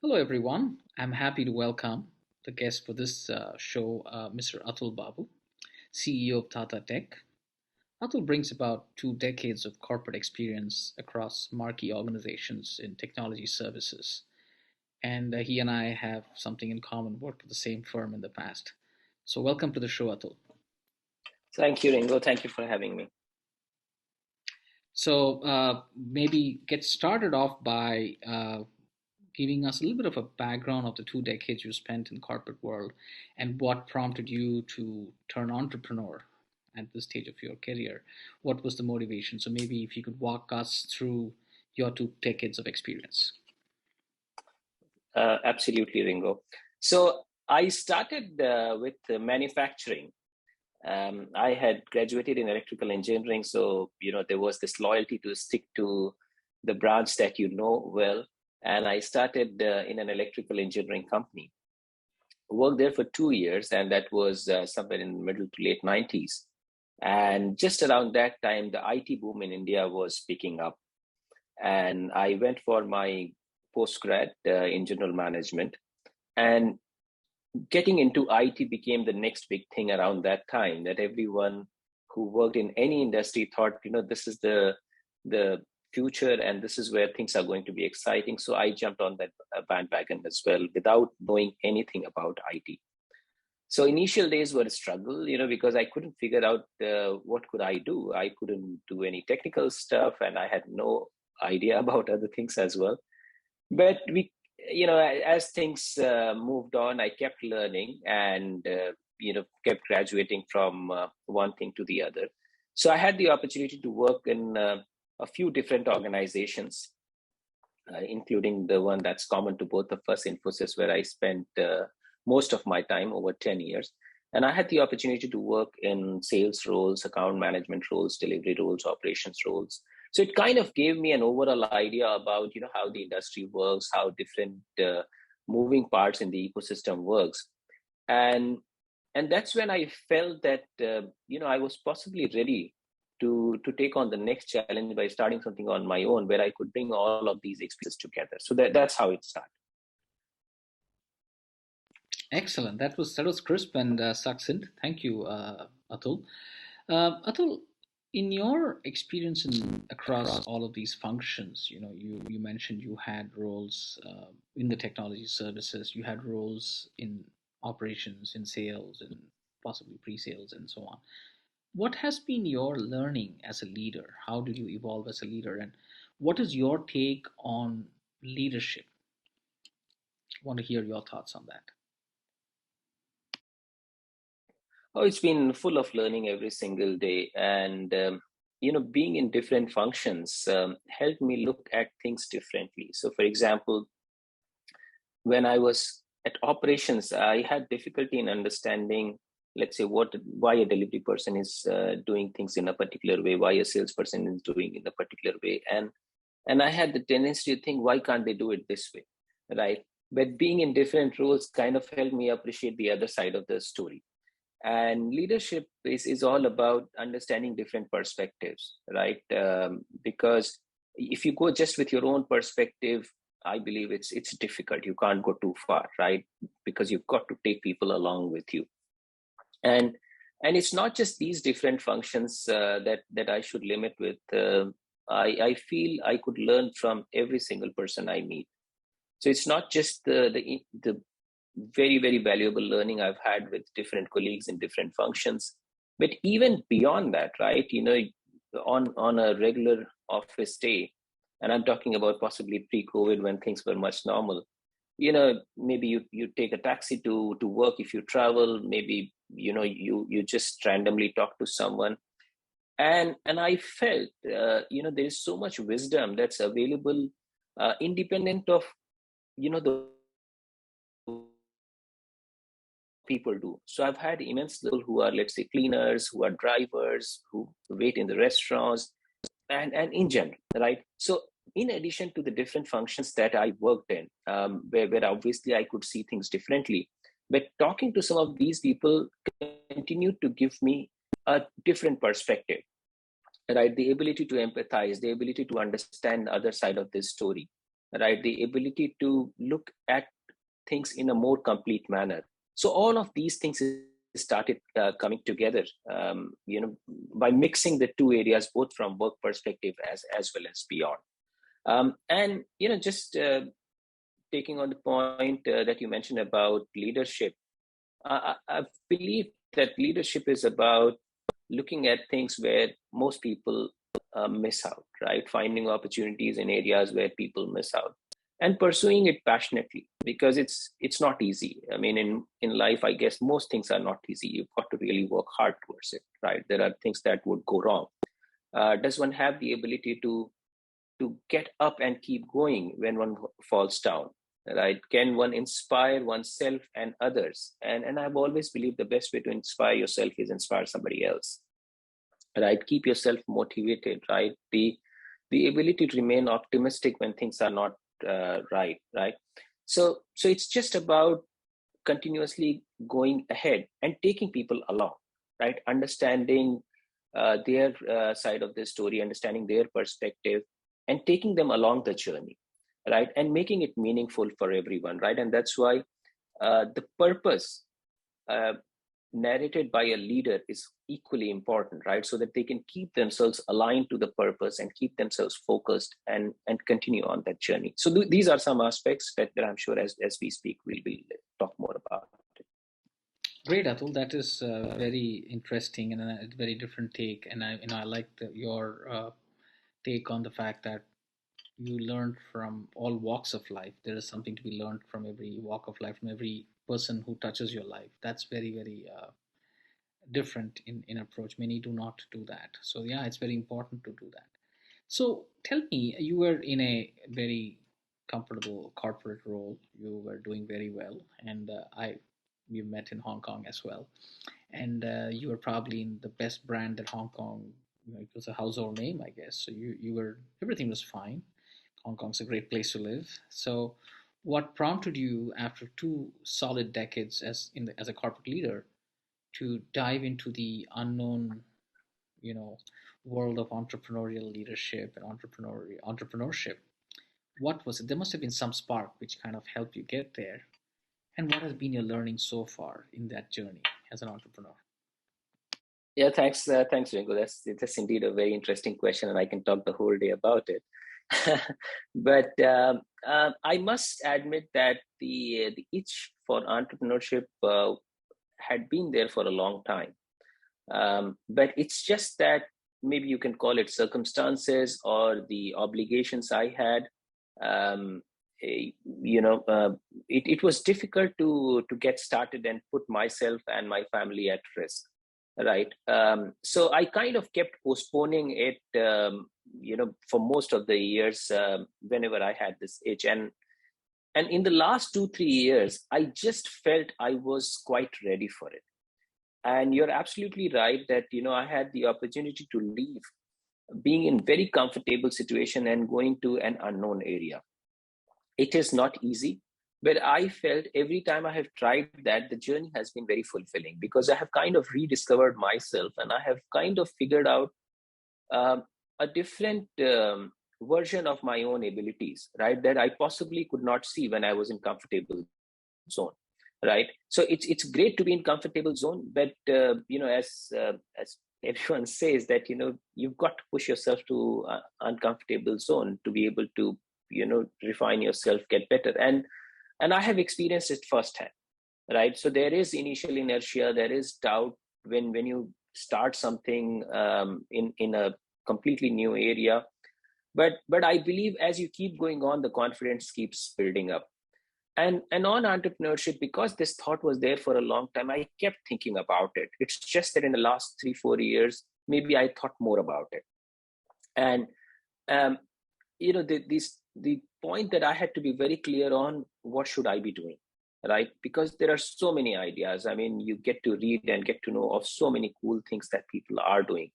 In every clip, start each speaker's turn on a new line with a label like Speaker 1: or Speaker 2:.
Speaker 1: Hello, everyone. I'm happy to welcome the guest for this show, Mr. Atul Babu, CEO of Tata Tech. Atul brings about 2 decades of corporate experience across marquee organizations in technology services, and he and I have something in common, worked for the same firm in the past. So, welcome to the show, Atul.
Speaker 2: Thank you, Ringo. Thank you for having me.
Speaker 1: So, maybe get started off by giving us a little bit of a background of the 2 decades you spent in the corporate world and what prompted you to turn entrepreneur at this stage of your career. What was the motivation? So maybe if you could walk us through your 2 decades of experience.
Speaker 2: Absolutely, Ringo. So I started with manufacturing. I had graduated in electrical engineering, so there was this loyalty to stick to the branch that you know well. And I started in an electrical engineering company. Worked there for 2 years, and that was somewhere in the middle to late 90s. And just around that time, the IT boom in India was picking up. And I went for my postgrad in general management. And getting into IT became the next big thing around that time, that everyone who worked in any industry thought, this is the future and this is where things are going to be exciting. So I jumped on that bandwagon as well without knowing anything about IT. So initial days were a struggle, because I couldn't figure out what could I do. I couldn't do any technical stuff, and I had no idea about other things as well. But as things moved on, I kept learning and kept graduating from one thing to the other. So I had the opportunity to work in a few different organizations, including the one that's common to both of us, Infosys, where I spent most of my time, over 10 years. And I had the opportunity to work in sales roles, account management roles, delivery roles, operations roles. So it kind of gave me an overall idea about how the industry works, how different moving parts in the ecosystem works. And that's when I felt that I was possibly ready to take on the next challenge by starting something on my own, where I could bring all of these experiences together. So that's how it started.
Speaker 1: Excellent. That was crisp and succinct. Thank you, Atul. Atul, in your experience across all of these functions, you mentioned you had roles in the technology services, you had roles in operations, in sales, and possibly pre-sales, and so on. What has been your learning as a leader? How did you evolve as a leader, and what is your take on leadership? I want to hear your thoughts on that.
Speaker 2: Oh, it's been full of learning every single day. And, being in different functions helped me look at things differently. So, for example, when I was at operations, I had difficulty in understanding, let's say, why a delivery person is doing things in a particular way, why a salesperson is doing in a particular way. And I had the tendency to think, why can't they do it this way, right? But being in different roles kind of helped me appreciate the other side of the story. And leadership is all about understanding different perspectives, right? Because if you go just with your own perspective, I believe it's difficult. You can't go too far, right? Because you've got to take people along with you. And it's not just these different functions that I should limit with. I feel I could learn from every single person I meet. So it's not just the very, very valuable learning I've had with different colleagues in different functions, but even beyond that, right? On a regular office day, and I'm talking about possibly pre-COVID when things were much normal. Maybe you take a taxi to work if you travel. Maybe you just randomly talk to someone, and I felt there is so much wisdom that's available, independent of the people do. So I've had immense people who are, let's say, cleaners, who are drivers, who wait in the restaurants, and in general, right? So in addition to the different functions that I worked in, where obviously I could see things differently, but talking to some of these people continued to give me a different perspective, right? The ability to empathize, the ability to understand the other side of this story, right? The ability to look at things in a more complete manner. So all of these things started coming together, by mixing the two areas, both from work perspective as well as beyond. And just taking on the point that you mentioned about leadership, I believe that leadership is about looking at things where most people miss out, right? Finding opportunities in areas where people miss out and pursuing it passionately, because it's not easy. I mean, in life, I guess most things are not easy. You've got to really work hard towards it, right? There are things that would go wrong. Does one have the ability to get up and keep going when one falls down, right? Can one inspire oneself and others? And I've always believed the best way to inspire yourself is inspire somebody else, right? Keep yourself motivated, right? The ability to remain optimistic when things are not right. So it's just about continuously going ahead and taking people along, right? Understanding their side of the story, understanding their perspective, and taking them along the journey, right? And making it meaningful for everyone, right? And that's why the purpose narrated by a leader is equally important, right? So that they can keep themselves aligned to the purpose and keep themselves focused and continue on that journey. So these are some aspects that I'm sure as we speak, we'll talk more about it.
Speaker 1: Great, Atul. That is very interesting and a very different take. And I like your take on the fact that you learn from all walks of life. There is something to be learned from every walk of life, from every person who touches your life. That's very, very different in approach. Many do not do that. So yeah, it's very important to do that. So tell me, you were in a very comfortable corporate role. You were doing very well, and I we met in Hong Kong as well. And you were probably in the best brand that Hong Kong. It was a household name, I guess. So you were everything was fine. Hong Kong's a great place to live. So, what prompted you after two solid decades as a corporate leader to dive into the unknown, you know, world of entrepreneurial leadership and entrepreneurship? What was it? There must have been some spark which kind of helped you get there. And what has been your learning so far in that journey as an entrepreneur?
Speaker 2: Yeah, thanks, Ringo. That's indeed a very interesting question, and I can talk the whole day about it. But I must admit that the itch for entrepreneurship had been there for a long time. But it's just that maybe you can call it circumstances or the obligations I had. Um, it was difficult to get started and put myself and my family at risk, right? So I kind of kept postponing it, for most of the years, whenever I had this itch. And in the last 2-3 years, I just felt I was quite ready for it. And you're absolutely right that I had the opportunity to leave being in very comfortable situation and going to an unknown area. It is not easy, but I felt every time I have tried that, the journey has been very fulfilling, because I have kind of rediscovered myself and I have kind of figured out a different version of my own abilities, right? That I possibly could not see when I was in comfortable zone, right? So it's great to be in comfortable zone, but as everyone says that you've got to push yourself to uncomfortable zone to be able to refine yourself, get better. And I have experienced it firsthand, right? So there is initial inertia, there is doubt when you start something in a completely new area, but I believe as you keep going on, the confidence keeps building up. And on entrepreneurship, because this thought was there for a long time, I kept thinking about it. It's just that in the last 3-4 years, maybe I thought more about it. And the point that I had to be very clear on, what should I be doing, right? Because there are so many ideas. I mean, you get to read and get to know of so many cool things that people are doing.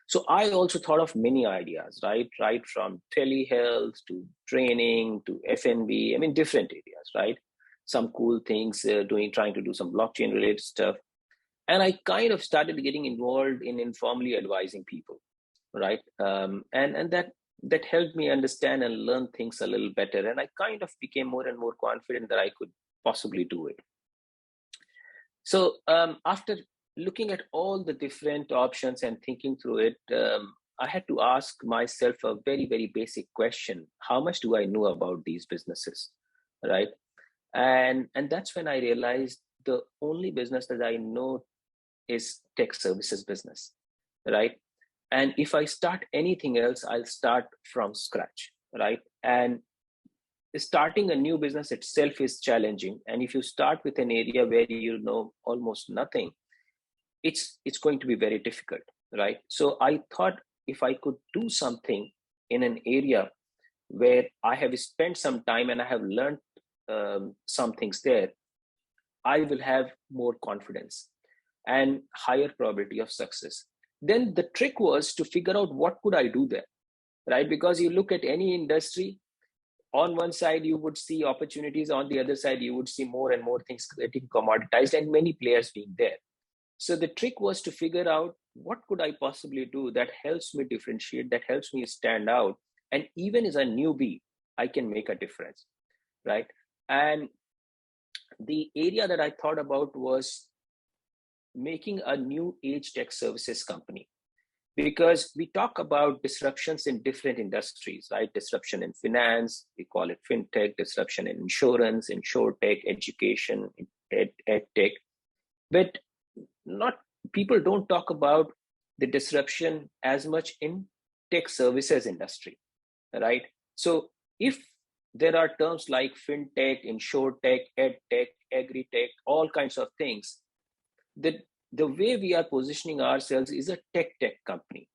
Speaker 2: So I also thought of many ideas, right from telehealth to training to F&B. I mean, different areas, right? Some cool things, trying to do some blockchain related stuff. And I kind of started getting involved in informally advising people, right? And that that helped me understand and learn things a little better. And I kind of became more and more confident that I could possibly do it. So after looking at all the different options and thinking through it, I had to ask myself a very, very basic question. How much do I know about these businesses, right? And that's when I realized the only business that I know is tech services business, right? And if I start anything else, I'll start from scratch, right? And starting a new business itself is challenging. And if you start with an area where you know almost nothing, it's going to be very difficult, right? So I thought if I could do something in an area where I have spent some time and I have learned some things there, I will have more confidence and higher probability of success. Then the trick was to figure out what could I do there, right? Because you look at any industry, on one side you would see opportunities, on the other side you would see more and more things getting commoditized and many players being there. So the trick was to figure out what could I possibly do that helps me differentiate, that helps me stand out, and even as a newbie I can make a difference, right? And the area that I thought about was making a new age tech services company, because we talk about disruptions in different industries, right? Disruption in finance, we call it fintech; disruption in insurance, insurtech; education, ed tech. But not people don't talk about the disruption as much in tech services industry, right? So if there are terms like fintech, insurtech, edtech, agri-tech, all kinds of things, the way we are positioning ourselves is a tech company,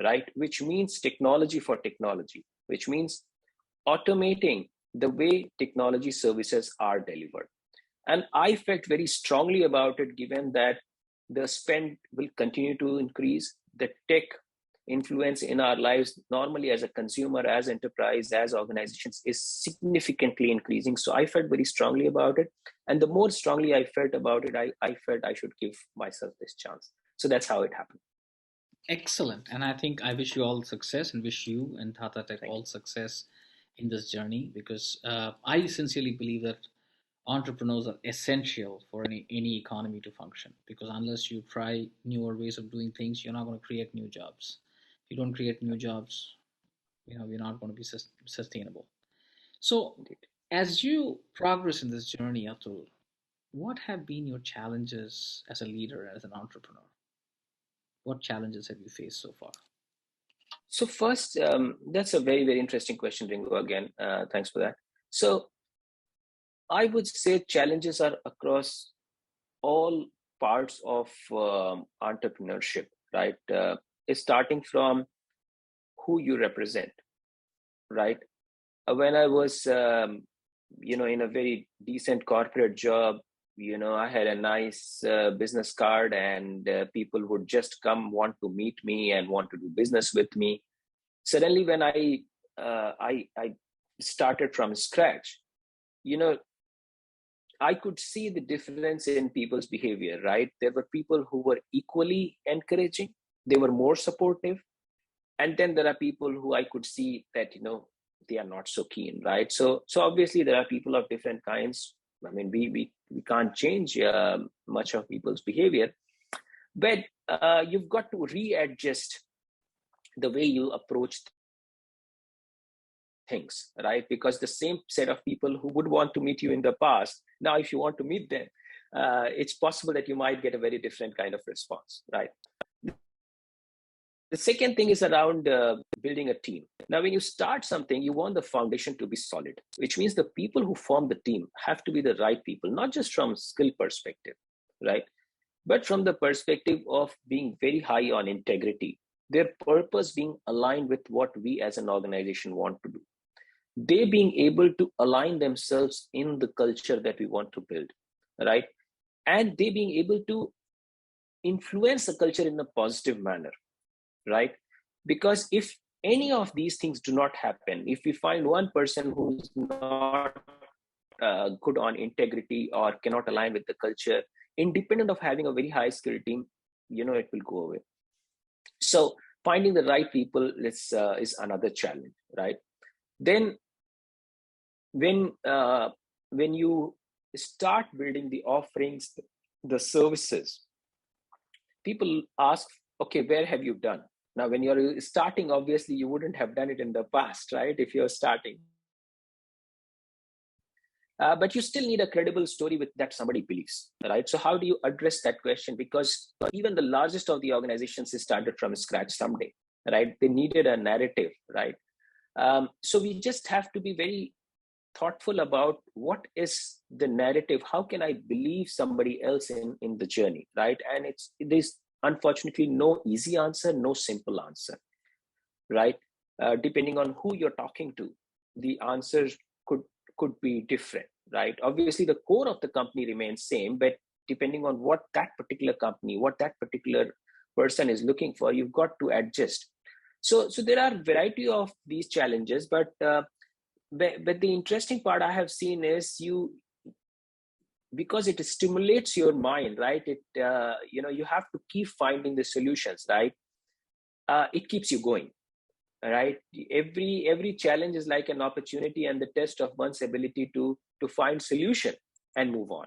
Speaker 2: right? Which means technology for technology, which means automating the way technology services are delivered. And I felt very strongly about it, given that the spend will continue to increase. The tech influence in our lives, normally as a consumer, as enterprise, as organizations, is significantly increasing. So I felt very strongly about it. And the more strongly I felt about it, I felt I should give myself this chance. So that's how it happened.
Speaker 1: Excellent. And I think I wish you all success and wish you and Tata Tech
Speaker 2: Thank
Speaker 1: all success in this journey, because I sincerely believe that entrepreneurs are essential for any economy to function, because unless you try newer ways of doing things, you're not going to create new jobs. If you don't create new jobs, we're not going to be sustainable. So
Speaker 2: you.
Speaker 1: as you progress in this journey, Atul, what have been your challenges as a leader, as an entrepreneur? What challenges have you faced so far?
Speaker 2: So first, that's a very, very interesting question, Ringo, again. Thanks for that. So I would say challenges are across all parts of entrepreneurship, right? Starting from who you represent, right? When I was, in a very decent corporate job, I had a nice business card, and people would just come, want to meet me and want to do business with me. Suddenly, when I started from scratch, you know, I could see the difference in people's behavior, right? There were people who were equally encouraging, they were more supportive. And then there are people who I could see that, they are not so keen, right? So obviously there are people of different kinds. I mean, we can't change much of people's behavior, but you've got to readjust the way you approach things, right? Because the same set of people who would want to meet you in the past, now if you want to meet them, it's possible that you might get a very different kind of response, right? The second thing is around building a team. Now, when you start something, you want the foundation to be solid, which means the people who form the team have to be the right people, not just from skill perspective, right? But from the perspective of being very high on integrity, their purpose being aligned with what we as an organization want to do. They being able to align themselves in the culture that we want to build, right? And they being able to influence the culture in a positive manner, right? Because if any of these things do not happen, if we find one person who's not good on integrity or cannot align with the culture, independent of having a very high skill team, it will go away. So finding the right people is another challenge, right? Then when you start building the offerings, the services, people ask, okay, where have you done? Now, when you're starting, obviously you wouldn't have done it in the past, right? If you're starting. But you still need a credible story with that somebody believes, right? So how do you address that question? Because even the largest of the organizations started from scratch someday, right? They needed a narrative, right? So we just have to be very thoughtful about what is the narrative. How can I believe somebody else in the journey, right? And there's unfortunately no easy answer, no simple answer, right? Depending on who you're talking to, the answers could be different, right? Obviously, the core of the company remains same, but depending on what that particular company, what that particular person is looking for, you've got to adjust. So there are variety of these challenges, but the interesting part I have seen is because it stimulates your mind, right? You have to keep finding the solutions, right? It keeps you going, right? Every challenge is like an opportunity and the test of one's ability to find solution and move on.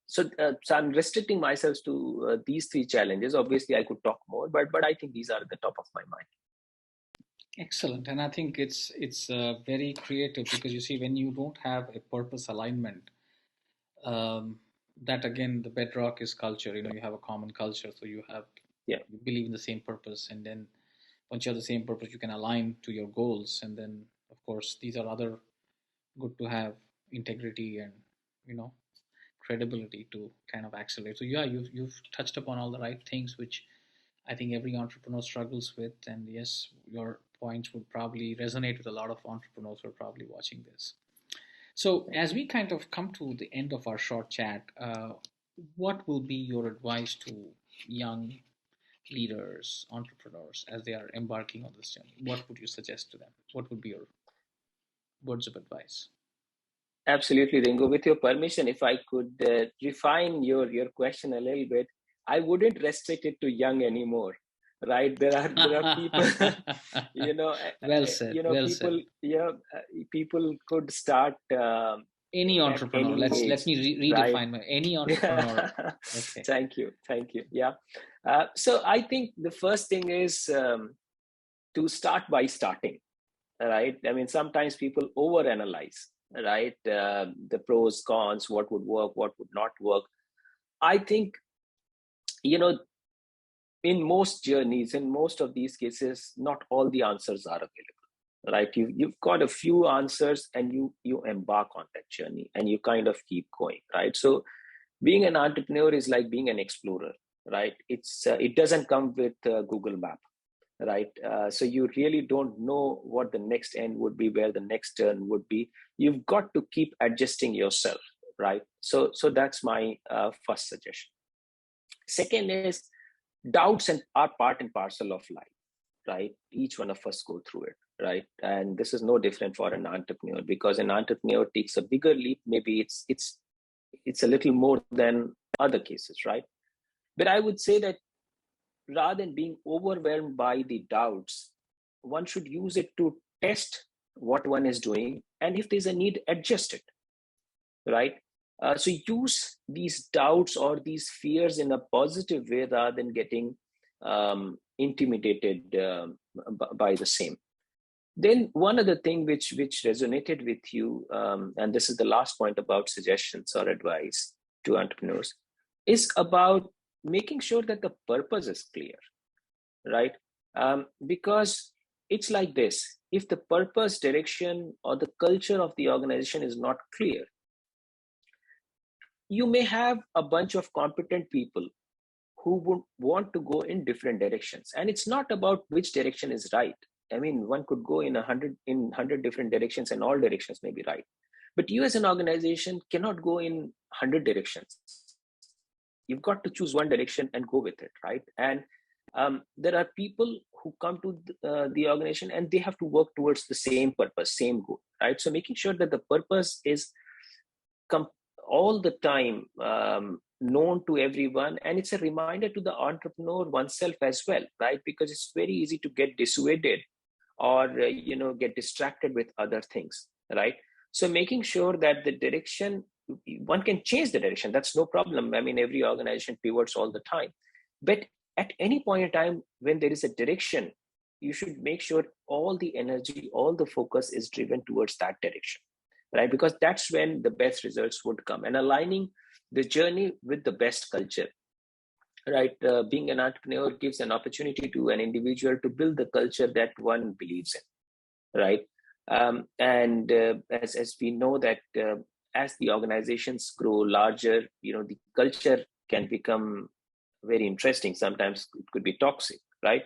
Speaker 2: So I'm restricting myself to these three challenges. Obviously I could talk more, but I think these are at the top of my mind.
Speaker 1: Excellent. And I think it's very creative, because you see, when you don't have a purpose alignment, that again, the bedrock is culture. You have a common culture, so you believe in the same purpose, and then once you have the same purpose, you can align to your goals, and then of course these are other good to have integrity and credibility to kind of accelerate. So yeah, you've touched upon all the right things, which I think every entrepreneur struggles with. And yes, your points would probably resonate with a lot of entrepreneurs who are probably watching this. So, as we kind of come to the end of our short chat, what will be your advice to young leaders, entrepreneurs, as they are embarking on this journey? What would you suggest to them? What would be your words of advice?
Speaker 2: Absolutely, Ringo. With your permission, if I could refine your question a little bit, I wouldn't restrict it to young anymore, right? There are people,
Speaker 1: Well said. Well
Speaker 2: people,
Speaker 1: said.
Speaker 2: people could start
Speaker 1: Any
Speaker 2: at
Speaker 1: entrepreneur.
Speaker 2: any
Speaker 1: Let
Speaker 2: age,
Speaker 1: me
Speaker 2: right?
Speaker 1: redefine any entrepreneur. Okay.
Speaker 2: Thank you. Yeah. So I think the first thing is to start by starting, right? I mean, sometimes people overanalyze, right? The pros, cons, what would work, what would not work. I think, in most journeys, in most of these cases, not all the answers are available, right? You've got a few answers and you embark on that journey and you kind of keep going, right? So being an entrepreneur is like being an explorer, right? It doesn't come with Google Map, right? So you really don't know what the next end would be, where the next turn would be. You've got to keep adjusting yourself, right? So that's my first suggestion. Second is, doubts are part and parcel of life, right? Each one of us go through it, right? And this is no different for an entrepreneur, because an entrepreneur takes a bigger leap. Maybe it's a little more than other cases, right? But I would say that rather than being overwhelmed by the doubts, one should use it to test what one is doing, and if there's a need, adjust it, right? So use these doubts or these fears in a positive way rather than getting intimidated by the same. Then one other thing which resonated with you, and this is the last point about suggestions or advice to entrepreneurs, is about making sure that the purpose is clear, right? Because it's like this: if the purpose, direction, or the culture of the organization is not clear, you may have a bunch of competent people who would want to go in different directions, and it's not about which direction is right. I mean, one could go in 100 different directions, and all directions may be right. But you as an organization cannot go in 100 directions. You've got to choose one direction and go with it, right? And there are people who come to the organization and they have to work towards the same purpose, same goal, right? So making sure that the purpose is all the time known to everyone, and it's a reminder to the entrepreneur oneself as well, right? Because it's very easy to get dissuaded or get distracted with other things, right? So making sure that the direction, one can change the direction, that's no problem. I mean, every organization pivots all the time, but at any point in time when there is a direction, you should make sure all the energy, all the focus is driven towards that direction, right? Because that's when the best results would come, and aligning the journey with the best culture, right? Being an entrepreneur gives an opportunity to an individual to build the culture that one believes in, right? And as we know that as the organizations grow larger, the culture can become very interesting. Sometimes it could be toxic, right?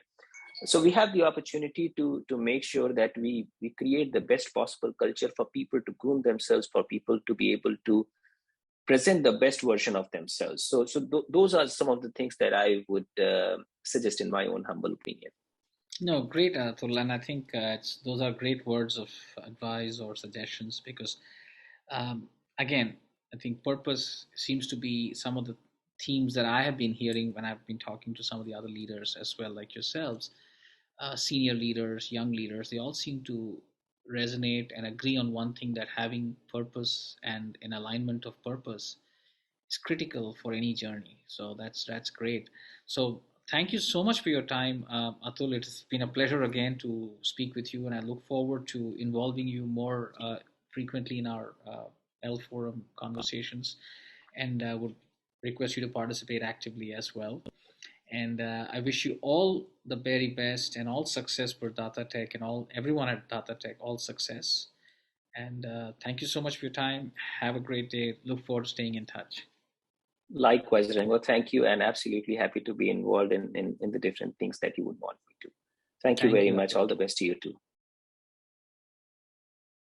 Speaker 2: So we have the opportunity to make sure that we create the best possible culture for people to groom themselves, for people to be able to present the best version of themselves. Those are some of the things that I would suggest in my own humble opinion.
Speaker 1: No, great, Atul, and I think those are great words of advice or suggestions because, um, again, I think purpose seems to be some of the themes that I have been hearing when I've been talking to some of the other leaders as well, like yourselves, senior leaders, young leaders. They all seem to resonate and agree on one thing, that having purpose and an alignment of purpose is critical for any journey. So that's great. So thank you so much for your time, Atul. It's been a pleasure again to speak with you, and I look forward to involving you more frequently in our L Forum conversations. And I would request you to participate actively as well. And I wish you all the very best and all success for Data Tech and all everyone at Data Tech, all success. And thank you so much for your time. Have a great day. Look forward to staying in touch.
Speaker 2: Likewise, Rango, thank you, and absolutely happy to be involved in the different things that you would want me to. Thank you
Speaker 1: Thank
Speaker 2: very
Speaker 1: you,
Speaker 2: much.
Speaker 1: Atul.
Speaker 2: All the best to you too.